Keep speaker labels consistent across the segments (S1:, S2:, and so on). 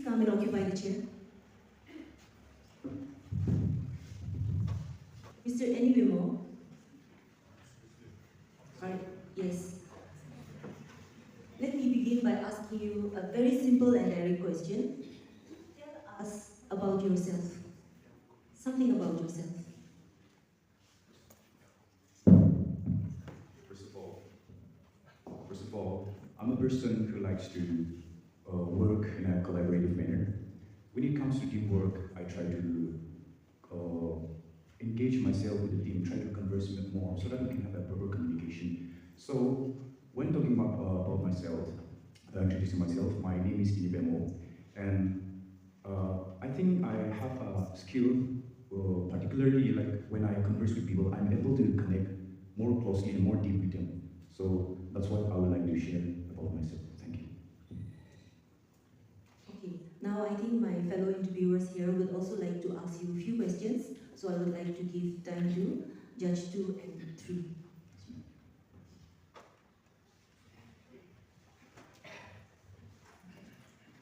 S1: come and occupy the chair. Mr. Eniwimo. Right, yes. Let me begin by asking you a very simple and direct question. Tell us about yourself. Something about yourself.
S2: First of all, I'm a person who likes to work in a collaborative manner. When it comes to teamwork, I try to engage myself with the team, try to converse with more so that we can have a proper communication. So, when talking about myself, introducing myself, my name is Bemo, and I think I have a skill, particularly like when I converse with people, I'm able to connect more closely and more deep with them. So that's what I would like to share about myself. Thank you.
S1: Okay, now I think my fellow interviewers here would also like to ask you a few questions, so I would like to give time to Judge 2 and 3.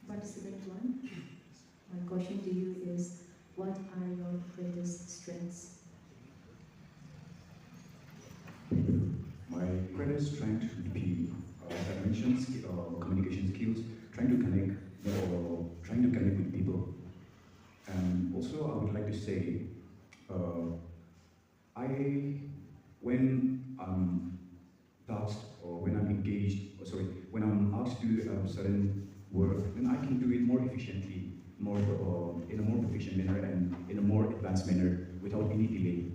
S1: Participant 1, my question to you is, what are your greatest strengths?
S2: My greatest strength would be, as I mentioned, communication skills, trying to connect with people. And also, I would like to say, when I'm tasked or when I'm engaged, when I'm asked to do certain work, then I can do it more efficiently, in a more efficient manner and in a more advanced manner without any delay.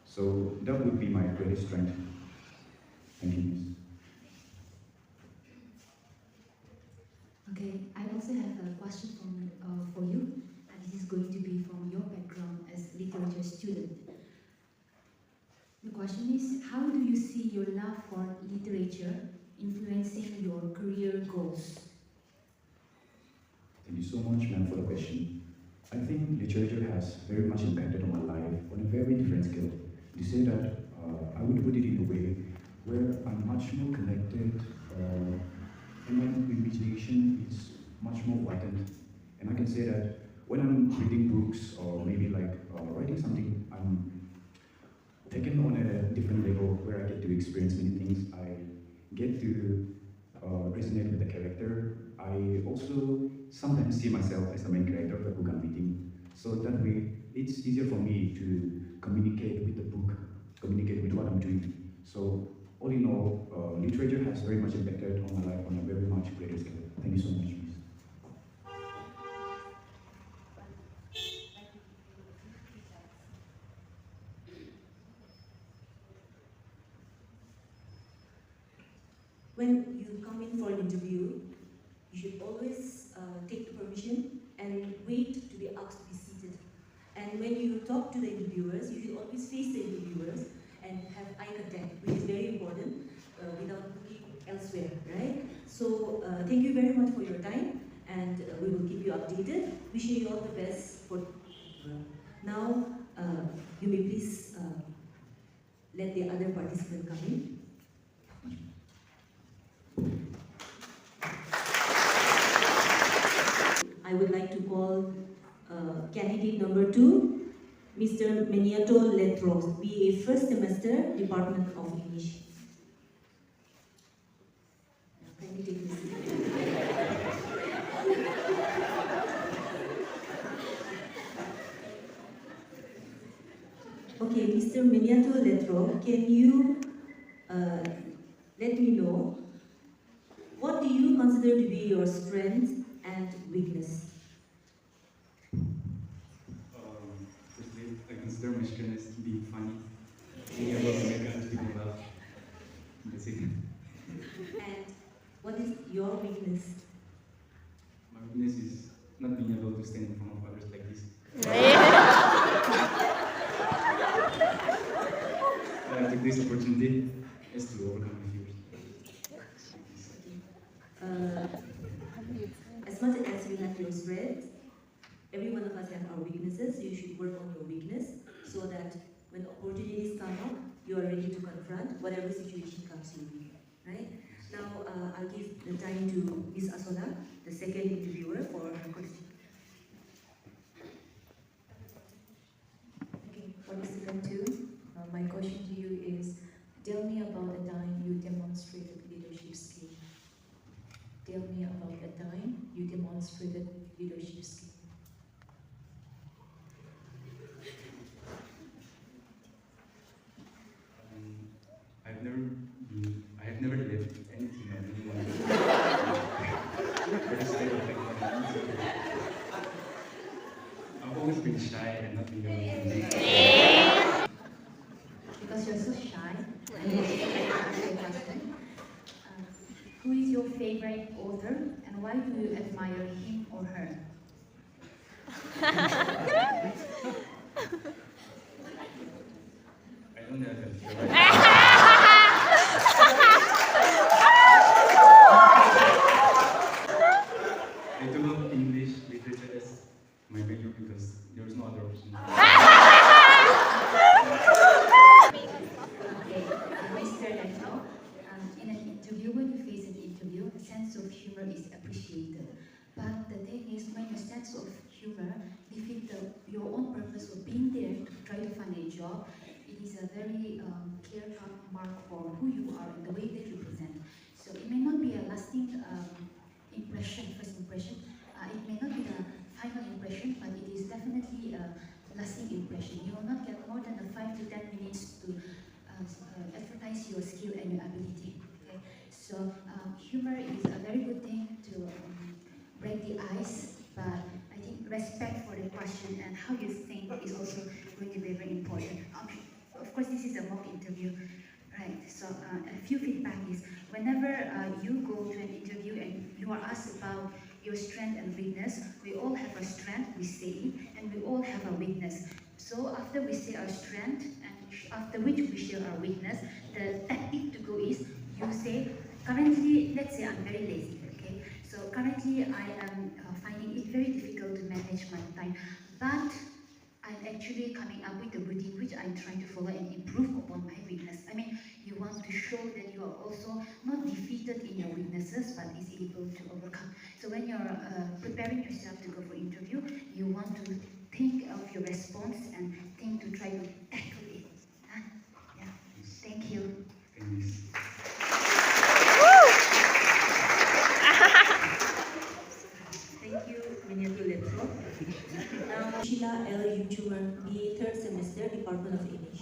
S2: So that would be my greatest strength. Thank you, Miss.
S3: Okay, I also have a question for you, and this is going to be from your background as literature student. The question is, how do you see your love for literature influencing your career goals?
S2: Thank you so much, ma'am, for the question. I think literature has very much impacted on my life on a very different scale. To say that, I would put it in a way where I'm much more connected, and my imagination is much more widened. And I can say that when I'm reading books or maybe like writing something, I'm taken on a different level where I get to experience many things. I get to resonate with the character. I also sometimes see myself as the main character of the book I'm reading. So that way, it's easier for me to communicate with the book, communicate with what I'm doing. So all in all, literature has very much impacted on my life on a very much greater scale. Thank you so much, Miss.
S1: When you come in for an interview, you should always take the permission and wait to be asked to be seated. And when you talk to the interviewers, you should always face the interviewers and have eye contact, which is very important without looking elsewhere, right? So thank you very much for your time, and we will keep you updated. Wishing you all the best for now. You may please let the other participant come in. I would like to call candidate number 2, Mr. Meniato Letros, BA First Semester, Department of English. Kindly take this seat. Okay, Mr. Meniato Letro, can you let me know what do you consider to be your strengths and weakness?
S4: Firstly, I consider my strength as being funny, being able to make other people laugh. That's it.
S1: And what is your weakness?
S4: My weakness is not being able to stand in front of others like this. I took this opportunity as to overcome my fears.
S1: As much as you have your strengths, every one of us have our weaknesses. You should work on your weakness so that when opportunities come up, you are ready to confront whatever situation comes your way. Right? Now, I'll give the time to Ms. Asola, the second interviewer, for her question. demonstrated leadership skill?
S4: I have never left anything on anyone. Very stable like that. I've always been shy and not been able to.
S3: Because you're so shy. Who is your favorite author and why do you admire him or her?
S4: I don't have a favorite. I took up English literature as my major because there was no other option.
S3: Okay, Mr. Leto, in an interview, when you face an interview, a sense of humor is appreciated. But the thing is, when your sense of humor defeats your own purpose of being there to try to find a job, it is a very clear-cut mark for who you are and the way that you present. So it may not be a lasting impression, first impression. It may not be the final impression, but it is definitely a lasting impression. You will not get more than 5 to 10 minutes to advertise your skill and your ability. Okay? So humor is a very good thing to break the ice, but I think respect for the question and how you think is also going to be very important. Of course, this is a mock interview, right? So a few feedback is, whenever you go to an interview and you are asked about your strength and weakness, we all have a strength, we say, and we all have a weakness. So after we say our strength, and after which we share our weakness, the tactic to go is, you say, currently, let's say I'm very lazy, okay? So currently I am finding it very difficult to manage my time, but I'm actually coming up with a routine which I'm trying to follow and improve upon my weakness. I mean, you want to show that you are also not defeated in your weaknesses, but is able to overcome. So when you're preparing yourself to go for interview, you want to think of your response and think to try to tackle it. Huh? Yeah. Thank you.
S1: Thank you, Miniatur Letro. Now, Sheila L. YouTuber, the third semester, Department of English.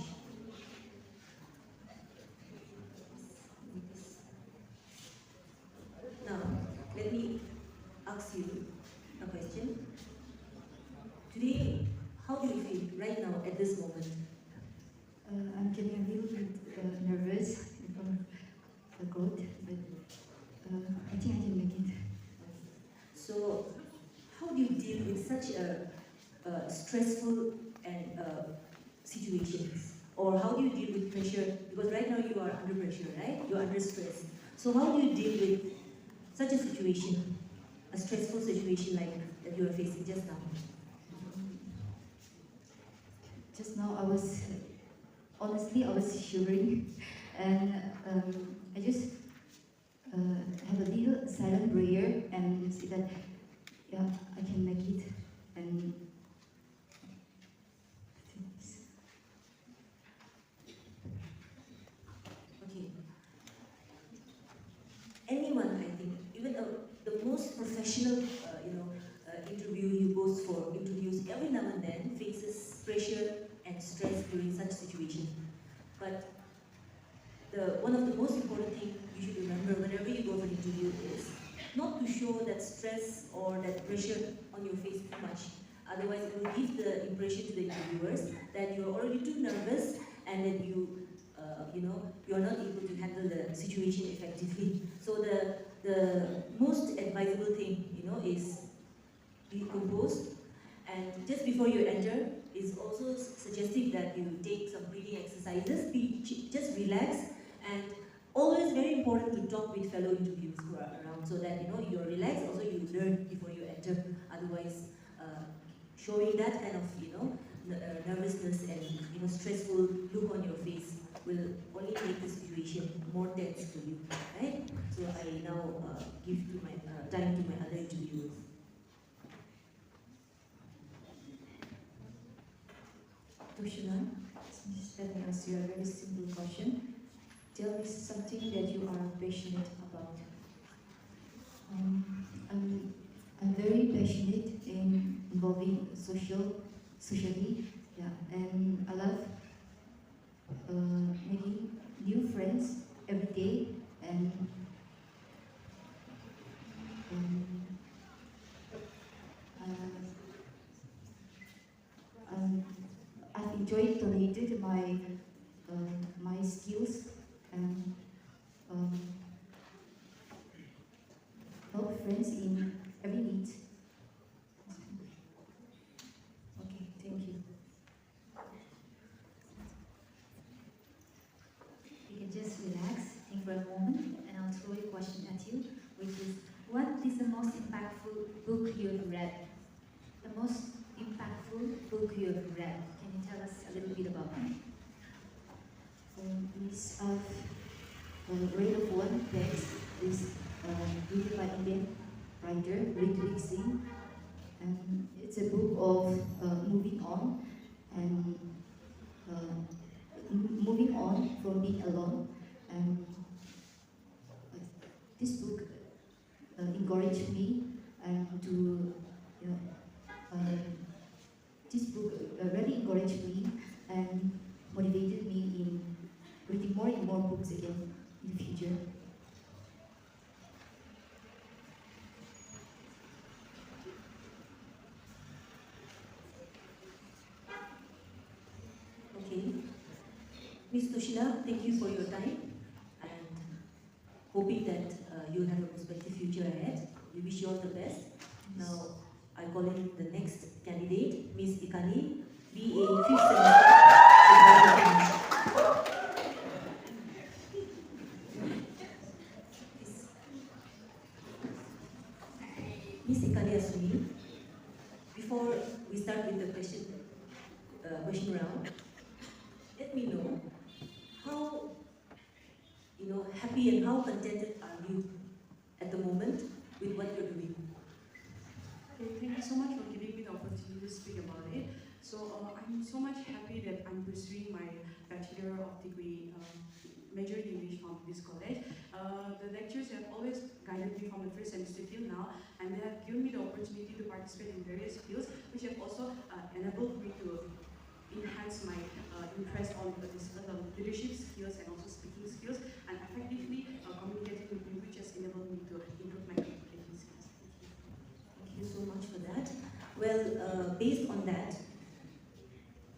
S1: Now, let me ask you a question. Today, how do you feel right now at this moment?
S3: I'm getting a little bit nervous in front of the court, but I think I can make it.
S1: So, how do you deal with such a stressful and situations? Or how do you deal with pressure? Because right now you are under pressure, right? You're under stress. So how do you deal with such a situation, a stressful situation like that you are facing just now?
S3: Just now I was, honestly, I was shivering, and I just have a little silent prayer and say that, yeah, I can make it, and
S1: Okay. Anyone, I think, even the most professional, interview you go for interviews every now and then faces pressure and stress during such situations. But one of the most important things you should remember whenever you go for an interview is not to show that stress or that pressure on your face too much. Otherwise, it will give the impression to the interviewers that you are already too nervous and that you are not able to handle the situation effectively. So the most advisable thing, is be composed. And just before you enter, is also suggestive that you take some breathing exercises. Just relax, and always very important to talk with fellow interviewers who are around, so that you're relaxed. Also, you learn before you enter. Otherwise, showing that kind of nervousness and stressful look on your face will only make the situation more tense for you, right? So I now give my time to my other interviewers. Tushuna, let me ask you a very simple question. Tell me something that you are passionate about.
S3: I'm very very passionate in involving socially, yeah, and I love making new friends every day, and um, um, I've enjoyed donated my skills and um, help friends in every need. Okay, thank you. You can just relax, think for a moment, and I'll throw a question at you, which is, what is the most impactful book you've read? The most impactful book you've read. Can you tell us a little bit about that? This Reign of One text is written by Indian writer Ritwik Singh, and it's a book of moving on and moving on from being alone. And this book encouraged me and to, you know, this book really encouraged me and motivated me in reading more and more books again in the future.
S1: Okay. Ms. Toshina, thank you for your time, and hoping that you'll have a prospective future ahead. We wish you all the best. Now, I call in the next candidate, Ms. Ikani, BA 5th semester. Ms. Ikani Asumi, before we start with the question round, let me know how happy and how contented are you at the moment with what you're doing?
S5: Okay, thank you so much for giving me the opportunity to speak about it. So I'm so much happy that I'm pursuing my Bachelor of Degree major in English from this college. The lectures have always guided me from the first semester till now, and they have given me the opportunity to participate in various fields, which have also enabled me to enhance my interest on this leadership skills and also speaking skills, and effectively communicating with me, which has enabled me to improve my communication skills.
S1: Thank you so much for that. Well, based on that,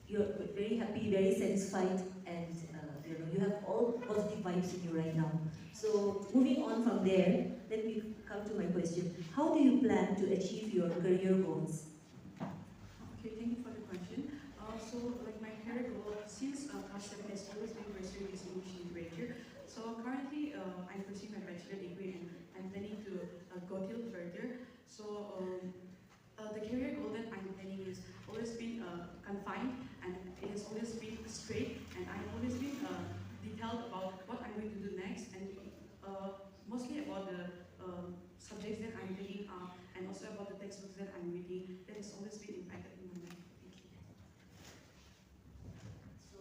S1: you're very happy, very satisfied, and you have all positive vibes in you right now. So moving on from there, let me come to my question. How do you plan to achieve your career goals?
S5: Okay, thank you for the question. So, like my career goal, since class 7 has always been pursuing this English literature, so currently I'm pursuing my bachelor degree and I'm planning to go till further. So, the career goal that I'm planning is always been confined, and it has always been straight, and I've always been detailed about what I'm going to do next, and mostly about the subjects that I'm taking up, and also about the textbooks that I'm reading. That has always been impacted in my life. Thank you.
S1: So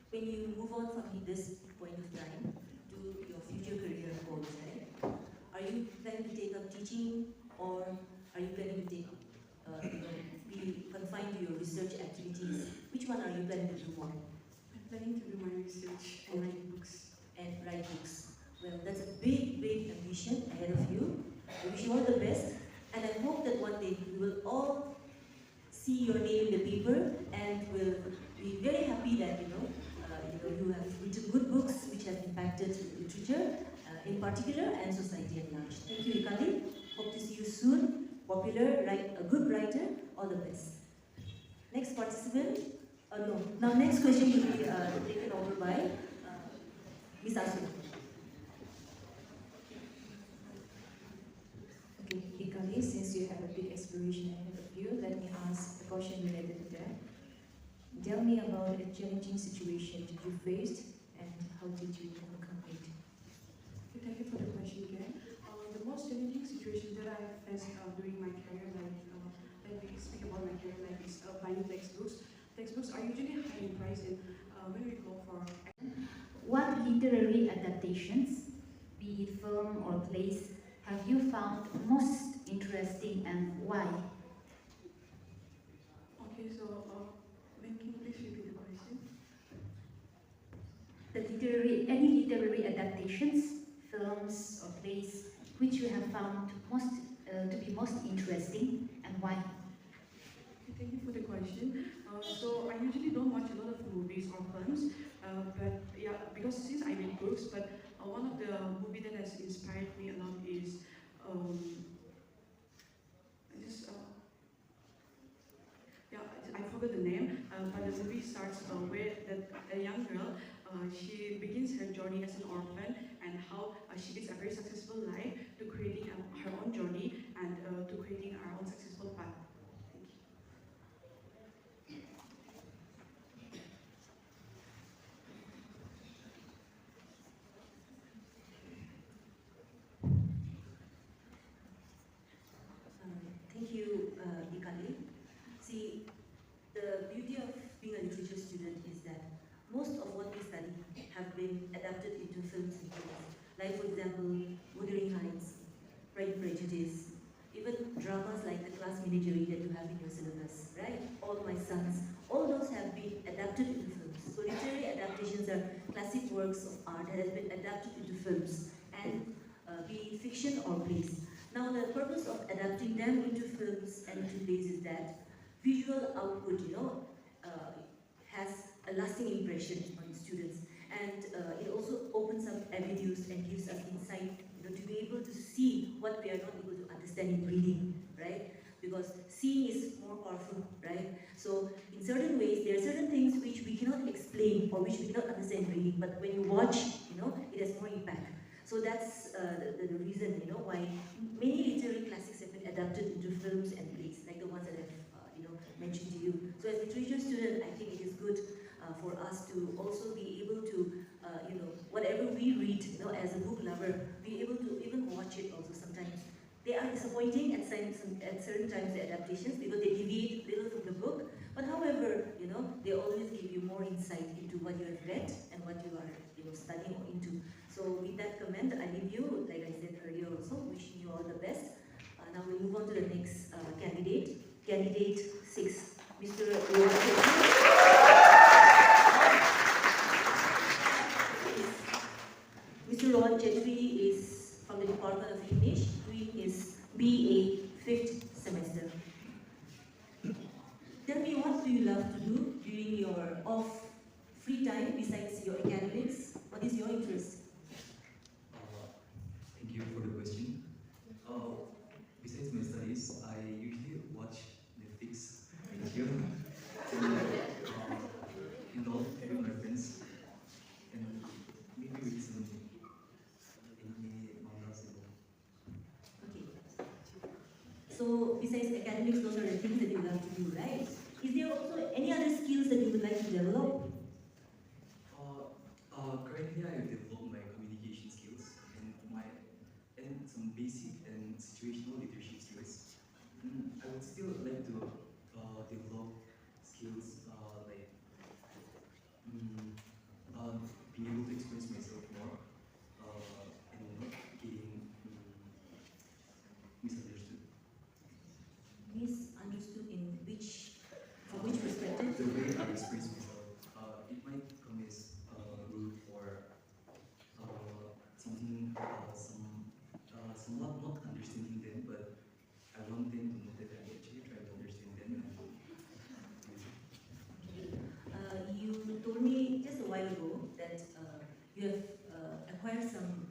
S1: when you move on from this point of time to your future career goals, right? Are you planning to take up teaching, or are you planning to take be confined to your research activities? Which one are you planning to do more?
S5: I'm planning to do my research and write books.
S1: And write books. Well, that's a big, big ambition ahead of you. I wish you all the best, and I hope that one day we will all see your name in the paper and will be very happy that you have written good books which have impacted literature in particular and society at large. Thank you, Ikali. Hope to see you soon. Popular, a good writer. All the best. Next participant. No. Now next question will be taken over by Ms. Asu.
S6: Okay, Ikali, since you have a big aspiration ahead of you, let me ask a question related to that. Tell me about a challenging situation that you faced and how did you overcome it?
S5: Okay, thank you for the question again. The most challenging situation that I have faced during my career life, let me speak about my career life, is buying textbooks. Textbooks are usually high in price, and when we go for
S3: What literary adaptations, be it film or plays, have you found most interesting interesting and why?
S5: Okay, so can you please repeat the question?
S3: Any literary adaptations, films or plays which you have found to be most interesting and why?
S5: Okay, thank you for the question. So I usually don't watch a lot of movies or films, but yeah, because since I read books, but one of the movie that has inspired me a lot is um, I just yeah, I forgot the name, but the movie starts where a young girl, she begins her journey as an orphan and how she leads a very successful life to creating her own journey and to creating her own successful path. Thank you.
S1: Thank you, Ikali. See, the beauty of being a literature student is that most of what we study have been adapted into films and plays. Like, for example, Wuthering Heights, Pride and Prejudice, even dramas like the class minijury that you have in your syllabus, right? All My Sons, all those have been adapted into films. So literary adaptations are classic works of art that has been adapted into films, and be it fiction or plays. Now the purpose of adapting them into films and into plays is that visual output, has a lasting impression on students, and it also opens up avenues and gives us insight, to be able to see what we are not able to understand in reading, right? Because seeing is more powerful, right? So in certain ways, there are certain things which we cannot explain or which we cannot understand in reading, but when you watch, it has more impact. So that's the reason, why many literary classics have been adapted into films and plays, like the ones that I've mentioned to you. So as a literature student, I think it is good for us to also be able to, whatever we read, as a book lover, be able to even watch it also sometimes. They are disappointing at certain times, the adaptations, because they deviate little from the book. But however, they always give you more insight into what you have read and what you are, studying or into. So with that comment, I leave you, like I said earlier also, wishing you all the best. Now we move on to the next candidate. Candidate 6, Mr. Mr. Rohan Chetri is from the Department of English, doing his BA 5th semester. Tell me, what do you love to do during your off free time besides your academics? What is your interest?
S4: Thank you for the question. Besides my studies, I usually watch Netflix and chill and indulge with my friends and maybe read some anime, mangas, and all.
S1: Okay. So besides academics, those are the things that you love to do, right? Is there also any other skills that you would like to develop?
S4: Currently, I have developed my communication skills and some basic and situational leadership skills. I would still like to develop skills like being able to express myself more and not getting misunderstood.
S1: Misunderstood from which perspective?
S4: The way I express myself, it might come as rude or something, some not understanding them, but I want them to know that I actually try to understand them.
S1: You told me just a while ago that you have acquired some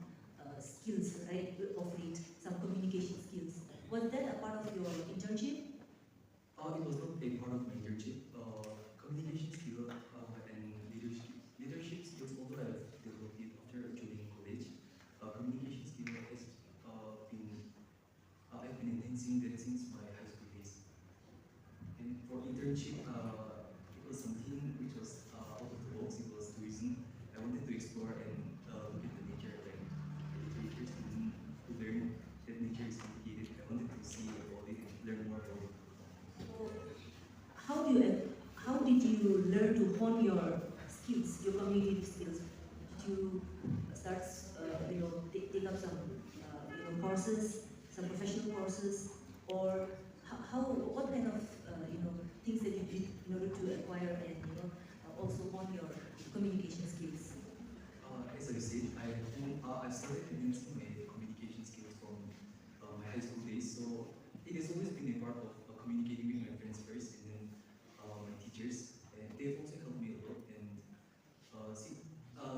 S1: skills, right, of late, some communication skills. Was that a part of your internship?
S4: It was not a part of my internship. Communication skill and leadership skills, although I've developed it after joining college, communication skill has I've been enhancing that since my high school days. And for internship, it was something which was out of the box. It was tourism. I wanted to explore and look at the nature, like a literature student to learn that nature is complicated. I wanted to see about it and learn more about it.
S1: So how did you learn to hone your skills, your communicative skills? Did you start, take up some, courses, some professional courses? or what kind of things that you did in order to acquire and also hone your communication skills?
S4: As I said, I started enhancing my communication skills from my high school days. So it has always been a part of communicating with my friends first, and then my teachers. And they've also helped me a lot. And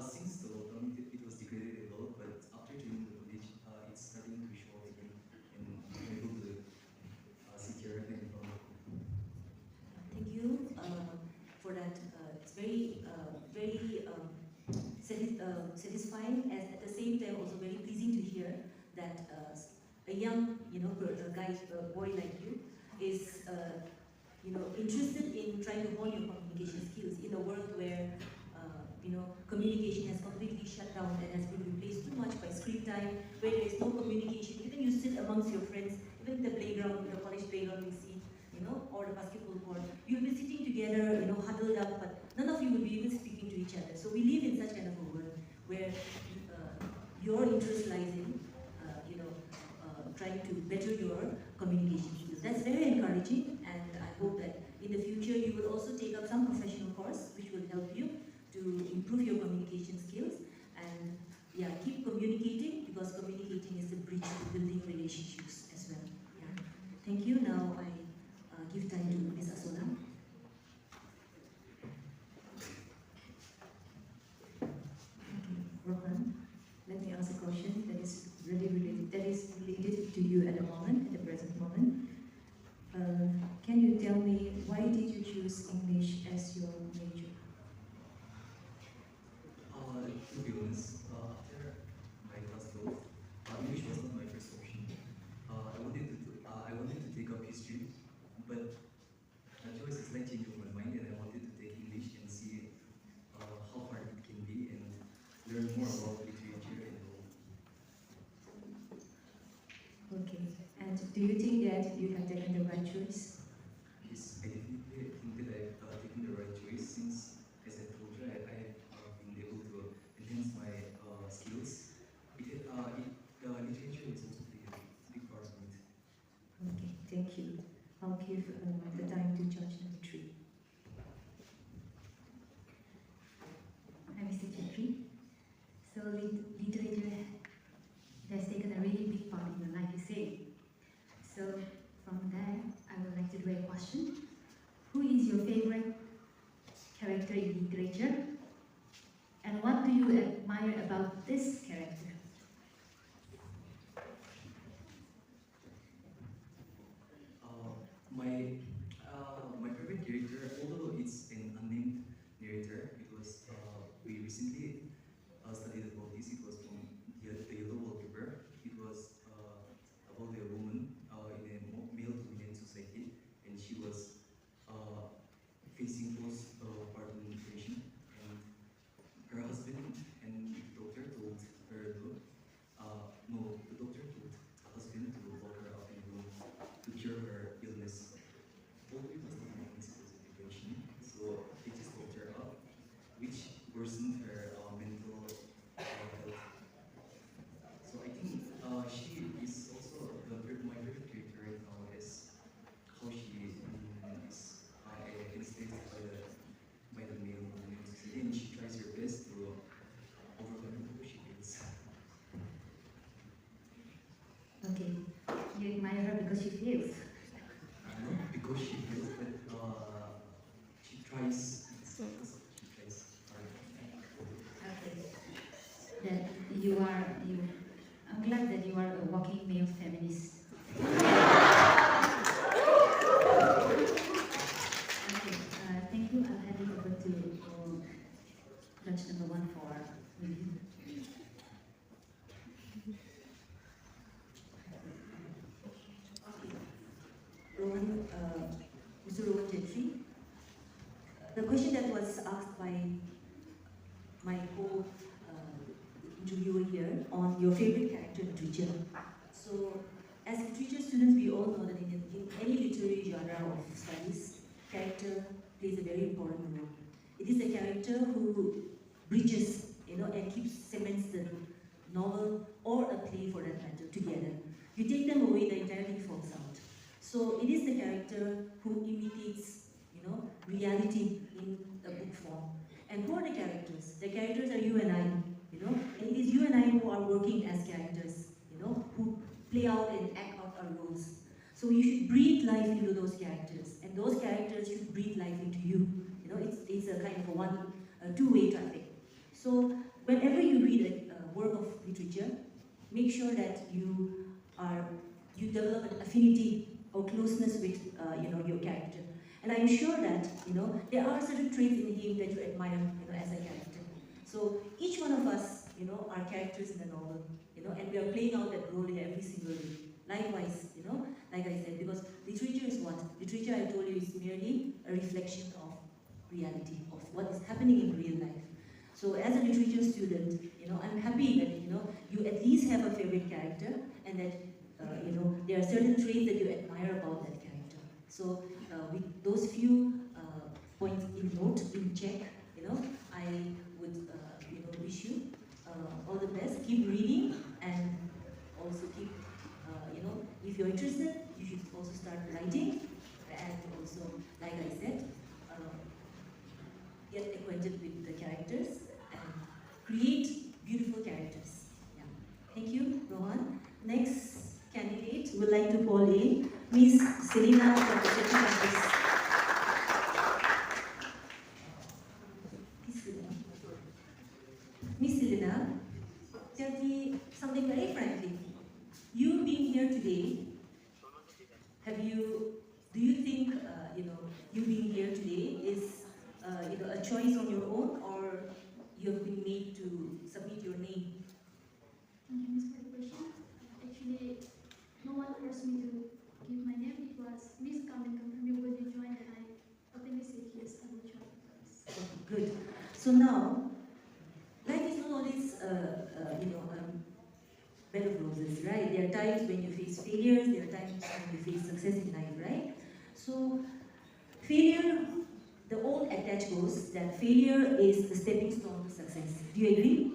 S4: since the lockdown, it was degraded a lot. But after joining the college, it's starting to show again, and I'm able to sit here and
S1: Thank you for that. It's very, satisfying, and at the same time also very pleasing to hear that a young, boy like you is, interested in trying to hone your communication skills in a world where, communication has completely shut down and has been replaced too much by screen time, where there is no communication. Even you sit amongst your friends, even in the playground, in the college playground, we see, or the basketball court, you'll be sitting together, huddled up, but none of you will be even speaking to each other. So we live in such kind of a world where your interest lies in, trying to better your communication skills. That's very encouraging, and I hope that in the future you will also take up some professional course which will help you to improve your communication skills. And yeah, keep communicating, because communicating is the bridge to building relationships as well. Yeah. Thank you. Now I give time to Ms. Asola. Okay, Rohan, let me ask a question that is related to you at the moment, at the present moment. Can you tell me why did you choose English as your major?
S4: to be honest, after my class 12, English was not my first option. I wanted to take up history, but a choice is like changing my mind, and I wanted to take English and see how hard it can be and learn more about literature and all.
S1: Okay, and do you think that you have taken the right choice?
S4: Yes, I definitely think that I've taken the right choice since, as I told you, I have been able to enhance my skills. Literature is also a big part of it.
S1: Okay, thank you. I'll give the time to judge number 3.
S3: Hi, Mr. Chetri. So literature has taken a really big part in your life, you say. So from that, I would like to do a question. Who is your favorite character in literature? And what do you admire about this character?
S4: My favorite character, although it's an unnamed narrator, because we recently studied about this. It was from the Yellow Wallpaper. It was about a woman in a male-dominant society, and she was facing postpartum depression, and her husband and the doctor told her the doctor told the husband to lock her up in a room to cure her illness. Although it was not an illness, it was a depression, so they just locked her up, which worsened her mental health. So I think she is also my favorite character right now, is how she is enslaved by the male dominant society, and she tries her best to overcome the she feels.
S3: Okay, you admire her because she fails.
S4: Not because she feels, but she tries. She tries hard.
S3: Okay. That I'm glad that you are a walking male feminist. Okay, thank you. I'll hand it over to judge number 1 for review.
S1: Rohan, Mr. Rohan Chetri, the question that was asked by my co-interviewer here on your favorite character in literature. So, as literature students, we all know that in any literary genre of studies, character plays a very important role. It is a character who bridges, and cements the novel or a play for that matter together. You take them away, the entire thing falls out. So it is the character who imitates, reality in a book form. And who are the characters? The characters are you and I, and it is you and I who are working as characters, who play out and act out our roles. So you should breathe life into those characters, and those characters should breathe life into you. It's a kind of a two-way traffic. So whenever you read a work of literature, make sure that you develop an affinity or closeness with your character. And I'm sure that there are certain traits in him that you admire as a character. So each one of us are characters in the novel, and we are playing out that role in every single day. Likewise, like I said, because literature is what? Literature, I told you, is merely a reflection of reality, of what is happening in real life. So as a literature student, I'm happy that you at least have a favorite character, and that there are certain traits that you admire about that character. So with those few points in note, in check, I would wish you all the best. Keep reading, and also keep if you're interested, you should also start writing, and also, like I said, get acquainted with the characters and create beautiful characters. Yeah. Thank you, Rohan. Next candidate would like to call in Miss Selina from the Czech campus. Miss Selina, tell me something very frankly. You being here today, do you think, you being here today is, a choice on your own, or you have been made to submit your name?
S7: Thank you, Miss, for the question. Actually, no one forced me to give my name. It was Miss come and confirm you when you joined, and I openly said yes, I will join.
S1: Good. So now, life is not always, bed of roses, right? There are times when you face failures, there are times when you face success in life, right? So, failure, the old adage goes that failure is the stepping stone to success. Do you agree?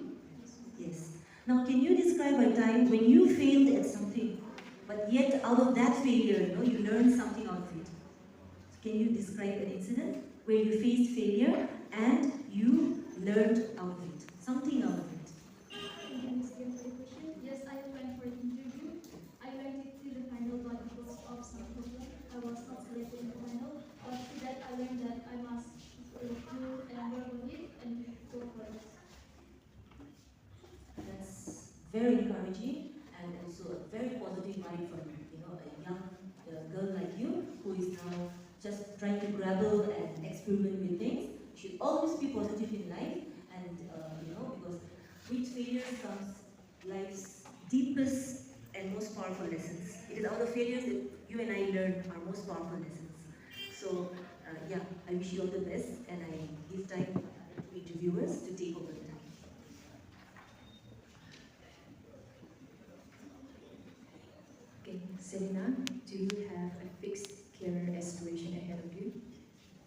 S1: Yes. Now, can you describe a time when you failed at something, but yet out of that failure, you learned something out of it? So can you describe an incident where you faced failure and you learned out of it, something out of it?
S7: Thank you, Miss, again for the question. Yes, I went for the interview. I went to the final, but because of some problem, I was not selected in the final. But through that, I learned that I must do and work on it and go for it.
S1: That's very encouraging, and also a very positive vibe from a young girl like you who is now just trying to grapple and experiment with things. You should always be positive in life, and because with failure comes life's deepest and most powerful lessons. It is out of failures that you and I learn our most powerful lessons. So yeah, I wish you all the best, and I give time to interviewers to take over the time.
S6: Okay, Selena, do you have a fixed career aspiration ahead of you?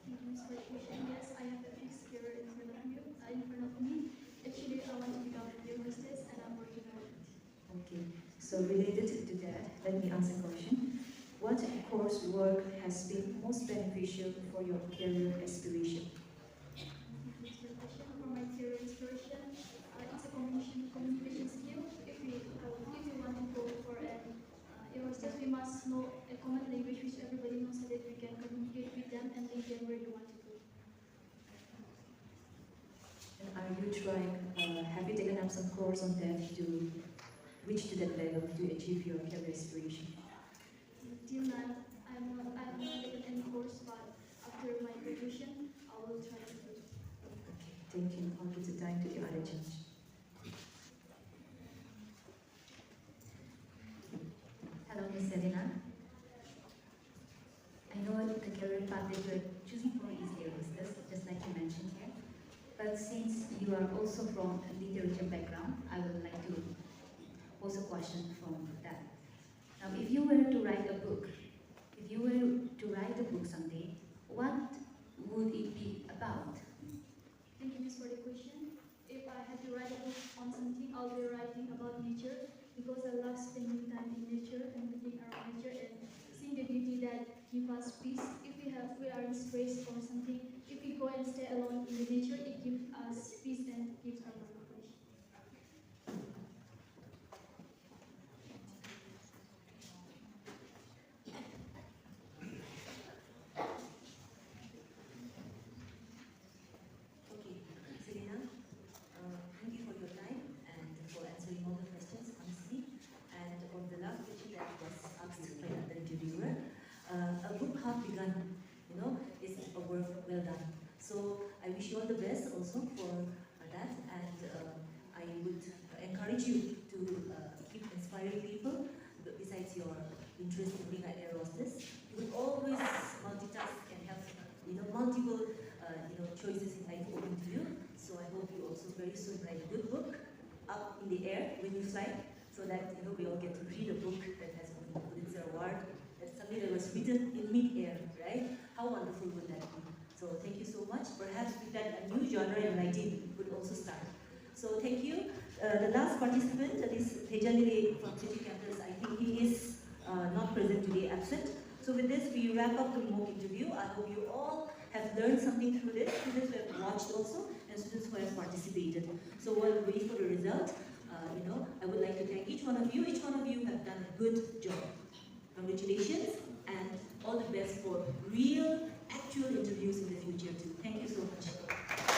S7: Thank you, Miss, for the question. Yes, I have a fixed career in front of you, in front of me. Actually, I want to become a air hostess, and I'm working on it.
S6: Okay, so related to that, let me ask a question. What coursework has been most beneficial for your career aspiration?
S7: Thank you, Miss, for the question. For my career inspiration, it's a communication skill. If we want to go for an air hostess, we must know a common language which everybody knows, so that we can communicate with them and lead them where you want to go.
S6: And are you trying, have you taken up some course on that to reach to that level to achieve your career aspiration?
S7: Till now, I have not taken any course, but after my graduation, I will try to do it.
S6: Okay, thank you. I'll give the time to the other judge.
S3: Hello, Miss Selena. I know the career path that you're choosing for is air hostess, just like you mentioned here. But since you are also from a literature background, I would like to pose a question from that. Now, if you were to write a book, someday, what would it be about?
S7: Thank you, Miss, for the question. If I had to write a book on something, I'll be writing about nature, because I love spending time in nature and looking around nature and seeing the beauty us peace. If we are stressed or something, if we go and stay alone in the nature, it gives us peace and gives us reflection.
S1: Okay, Selena, thank you for your time and for answering all the questions honestly. And on the last question that was asked by the interviewer, a book half begun, is a work well done. So I wish you all the best also for that, and I would encourage you to keep inspiring people. Besides your interest in being an air hostess, you will always multitask and have multiple choices in life open to you. So I hope you also very soon write a good book up in the air when you fly, so that we all get to read a book that has won the Pulitzer Award. That's something that was written in mid-air, right? How wonderful would that be? So thank you so much. Perhaps with that, a new genre in writing would also start. So thank you. The last participant, that is Tejanili from City Campus, I think he is not present today, absent. So with this, we wrap up the mock interview. I hope you all have learned something through this, students who have watched also, and students who have participated. So while we wait for the result, I would like to thank each one of you. Each one of you have done a good job. Congratulations, and all the best for real, actual interviews in the future too. Thank you so much.